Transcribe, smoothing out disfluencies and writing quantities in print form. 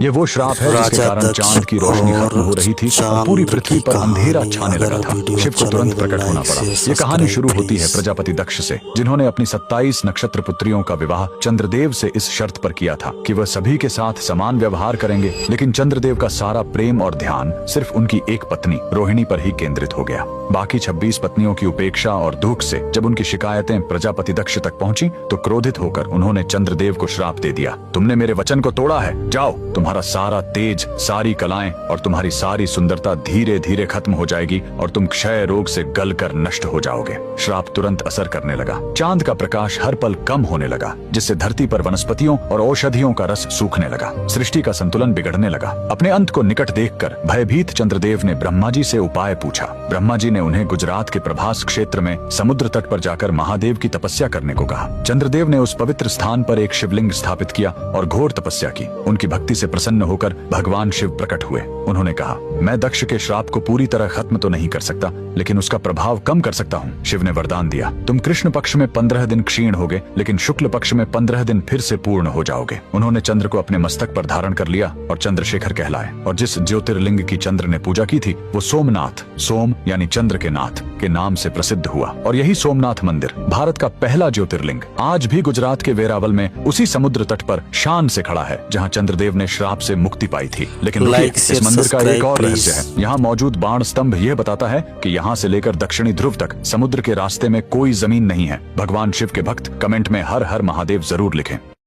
ये वो श्राप है जिसके कारण चांद की रोशनी खत्म हो रही थी और पूरी पृथ्वी पर अंधेरा छाने लगा था। शिव को तुरंत प्रकट होना पड़ा। ये कहानी शुरू होती है प्रजापति दक्ष से, जिन्होंने अपनी 27 नक्षत्र पुत्रियों का विवाह चंद्रदेव से इस शर्त पर किया था कि वह सभी के साथ समान व्यवहार करेंगे। लेकिन चंद्रदेव का सारा प्रेम और ध्यान सिर्फ उनकी एक पत्नी रोहिणी पर ही केंद्रित हो गया। बाकी 26 पत्नियों की उपेक्षा और दुख से जब उनकी शिकायतें प्रजापति दक्ष तक पहुंची तो क्रोधित होकर उन्होंने चंद्रदेव को श्राप दे दिया। तुमने मेरे वचन को तोड़ा है, जाओ, तुम्हारा सारा तेज, सारी कलाएं और तुम्हारी सारी सुंदरता धीरे धीरे खत्म हो जाएगी और तुम क्षय रोग से गलकर नष्ट हो जाओगे। श्राप तुरंत असर करने लगा। चांद का प्रकाश हर पल कम होने लगा, जिससे धरती पर वनस्पतियों और औषधियों का रस सूखने लगा। सृष्टि का संतुलन बिगड़ने लगा। अपने अंत को निकट देखकर भयभीत चंद्रदेव ने ब्रह्मा जी से उपाय पूछा। ब्रह्मा जी ने उन्हें गुजरात के प्रभास क्षेत्र में समुद्र तट पर जाकर महादेव की तपस्या करने को कहा। चंद्रदेव ने उस पवित्र स्थान पर एक शिवलिंग स्थापित किया और घोर तपस्या की। उनकी भक्ति से प्रसन्न होकर भगवान शिव प्रकट हुए। उन्होंने कहा, मैं दक्ष के श्राप को पूरी तरह खत्म तो नहीं कर सकता, लेकिन उसका प्रभाव कम कर सकता हूँ। शिव ने वरदान दिया, तुम कृष्ण पक्ष में 15 दिन क्षीण होगे, लेकिन शुक्ल पक्ष में 15 दिन फिर से पूर्ण हो जाओगे। उन्होंने चंद्र को अपने मस्तक पर धारण कर लिया और चंद्रशेखर कहलाए। और जिस ज्योतिर्लिंग की चंद्र ने पूजा की थी वो सोमनाथ, सोम यानी चंद्र के नाथ के नाम से प्रसिद्ध हुआ। और यही सोमनाथ मंदिर भारत का पहला ज्योतिर्लिंग आज भी गुजरात के वेरावल में उसी समुद्र तट पर शान से खड़ा है, जहाँ चंद्रदेव ने श्राप से मुक्ति पाई थी। लेकिन इस मंदिर का एक और रहस्य है। यहाँ मौजूद बाण स्तंभ यह बताता है कि यहाँ से लेकर दक्षिणी ध्रुव तक समुद्र के रास्ते में कोई जमीन नहीं है। भगवान शिव के भक्त कमेंट में हर हर महादेव जरूर लिखें।